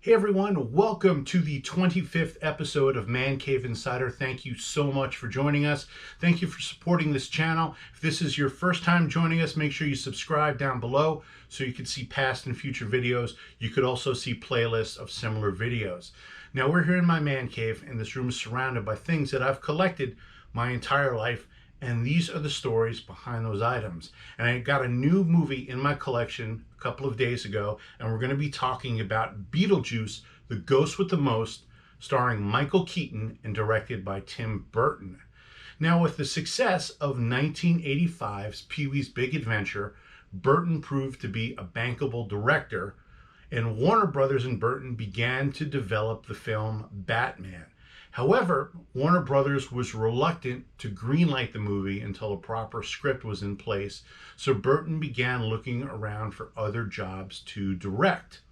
Hey everyone, welcome to the 25th episode of Man Cave Insider. Thank you so much for joining us. Thank you for supporting this channel. If this is your first time joining us, make sure you subscribe down below so you can see past and future videos. You could also see playlists of similar videos. Now we're here in my man cave, and this room is surrounded by things that I've collected my entire life, and these are the stories behind those items. And I got a new movie in my collection a couple of days ago, and we're going to be talking about Beetlejuice, The Ghost with the Most, starring Michael Keaton and directed by Tim Burton. Now, with the success of 1985's Pee-wee's Big Adventure, Burton proved to be a bankable director, and Warner Brothers and Burton began to develop the film Batman. However, Warner Brothers was reluctant to greenlight the movie until a proper script was in place, so Burton began looking around for other jobs to direct.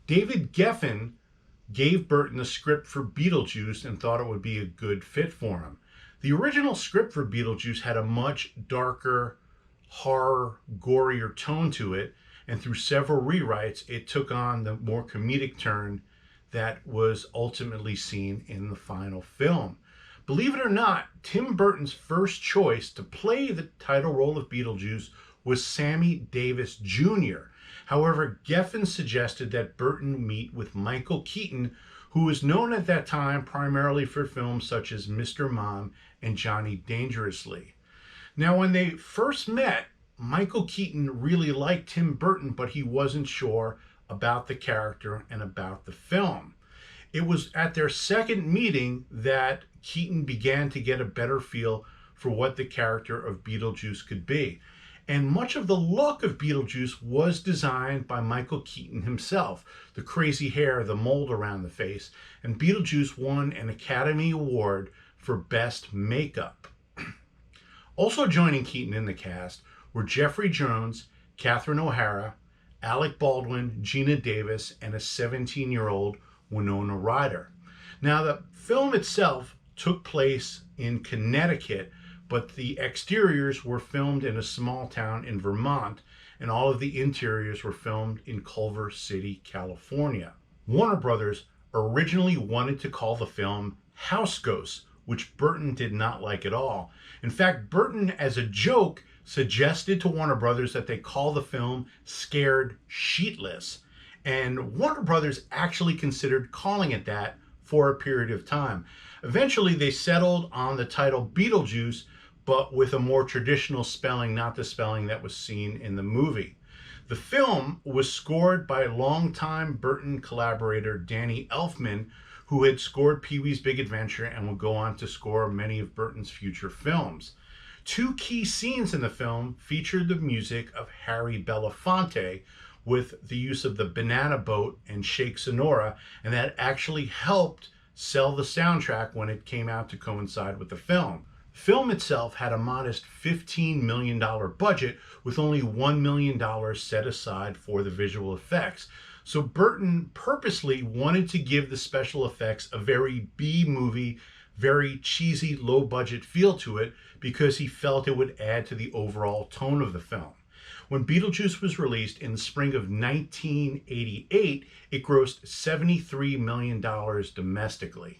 David Geffen gave Burton a script for Beetlejuice and thought it would be a good fit for him. The original script for Beetlejuice had a much darker, horror, gorier tone to it, and through several rewrites, it took on the more comedic turn that was ultimately seen in the final film. Believe it or not, Tim Burton's first choice to play the title role of Beetlejuice was Sammy Davis Jr. However, Geffen suggested that Burton meet with Michael Keaton, who was known at that time primarily for films such as Mr. Mom and Johnny Dangerously. Now, when they first met, Michael Keaton really liked Tim Burton, but he wasn't sure about the character and about the film. It was at their second meeting that Keaton began to get a better feel for what the character of Beetlejuice could be. And much of the look of Beetlejuice was designed by Michael Keaton himself. The crazy hair, the mold around the face, and Beetlejuice won an Academy Award for Best Makeup. Also joining Keaton in the cast were Jeffrey Jones, Catherine O'Hara, Alec Baldwin, Gina Davis, and a 17-year-old Winona Ryder. Now, the film itself took place in Connecticut, but the exteriors were filmed in a small town in Vermont, and all of the interiors were filmed in Culver City, California. Warner Brothers originally wanted to call the film House Ghosts, which Burton did not like at all. In fact, Burton, as a joke, suggested to Warner Brothers that they call the film Scared Sheetless. And Warner Brothers actually considered calling it that for a period of time. Eventually, they settled on the title Beetlejuice, but with a more traditional spelling, not the spelling that was seen in the movie. The film was scored by longtime Burton collaborator Danny Elfman, who had scored Pee-wee's Big Adventure and would go on to score many of Burton's future films. Two key scenes in the film featured the music of Harry Belafonte with the use of the Banana Boat and Shake Sonora, and that actually helped sell the soundtrack when it came out to coincide with the film. The film itself had a modest $15 million budget with only $1 million set aside for the visual effects. So Burton purposely wanted to give the special effects a very B-movie, very cheesy, low-budget feel to it because he felt it would add to the overall tone of the film. When Beetlejuice was released in the spring of 1988, it grossed $73 million domestically.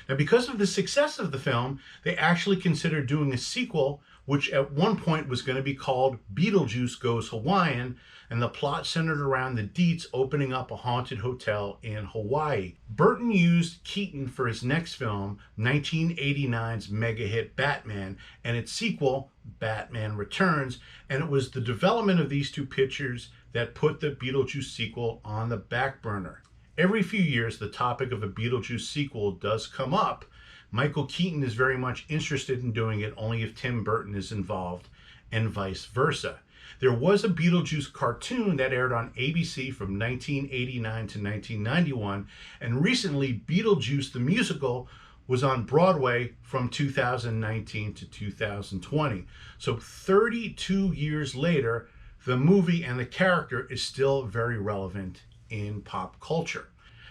Now, because of the success of the film, they actually considered doing a sequel, which at one point was going to be called Beetlejuice Goes Hawaiian, and the plot centered around the Deets opening up a haunted hotel in Hawaii. Burton used Keaton for his next film, 1989's mega hit Batman, and its sequel, Batman Returns, and it was the development of these two pictures that put the Beetlejuice sequel on the back burner. Every few years, the topic of a Beetlejuice sequel does come up. Michael Keaton is very much interested in doing it only if Tim Burton is involved, and vice versa. There was a Beetlejuice cartoon that aired on ABC from 1989 to 1991, and recently Beetlejuice the Musical was on Broadway from 2019 to 2020. So 32 years later, the movie and the character is still very relevant in pop culture.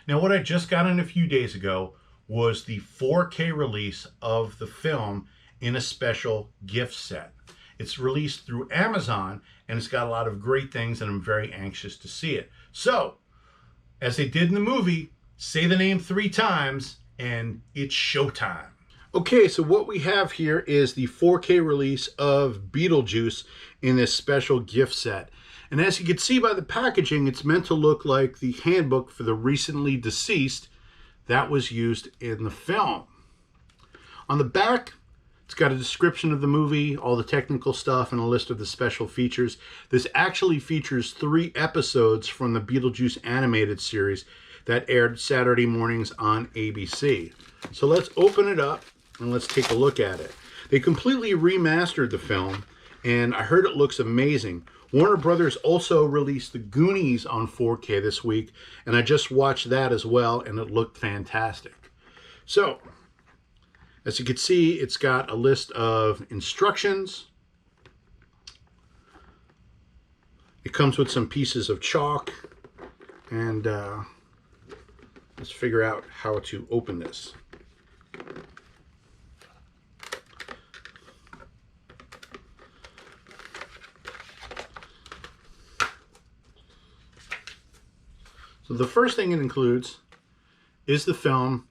Now, what I just got in a few days ago was the 4K release of the film in a special gift set. It's released through Amazon, and it's got a lot of great things, and I'm very anxious to see it. So, As they did in the movie, say the name 3 times and it's showtime. Okay, so what we have here is the 4K release of Beetlejuice in this special gift set. And as you can see by the packaging, it's meant to look like the handbook for the recently deceased that was used in the film. On the back, it's got a description of the movie, all the technical stuff, and a list of the special features. This actually features 3 episodes from the Beetlejuice animated series that aired Saturday mornings on ABC. So let's open it up and let's take a look at it. They completely remastered the film, and I heard it looks amazing. Warner Brothers also released The Goonies on 4K this week, and I just watched that as well, and it looked fantastic. So, as you can see, it's got a list of instructions. It comes with some pieces of chalk, and let's figure out how to open this. So the first thing it includes is the film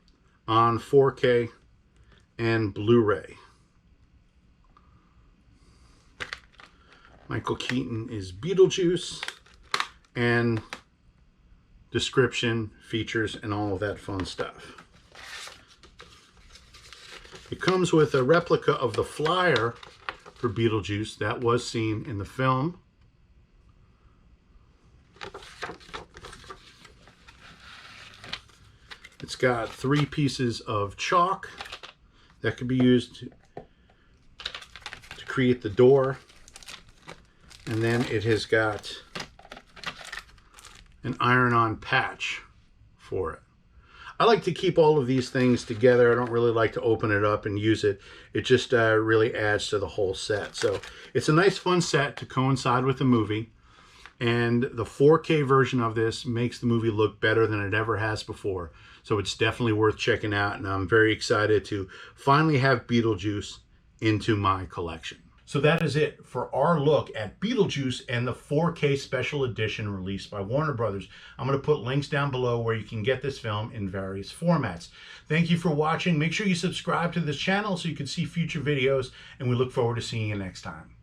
on 4K and Blu-ray. Michael Keaton is Beetlejuice, and description, features, and all of that fun stuff. It comes with a replica of the flyer for Beetlejuice that was seen in the film. It's got 3 pieces of chalk that could be used to create the door. And then it has got an iron-on patch for it. I like to keep all of these things together. I don't really like to open it up and use it. It just really adds to the whole set. So it's a nice fun set to coincide with the movie. And the 4K version of this makes the movie look better than it ever has before. So it's definitely worth checking out, and I'm very excited to finally have Beetlejuice into my collection. So that is it for our look at Beetlejuice and the 4K special edition released by Warner Brothers. I'm going to put links down below where you can get this film in various formats. Thank you for watching. Make sure you subscribe to this channel so you can see future videos, and we look forward to seeing you next time.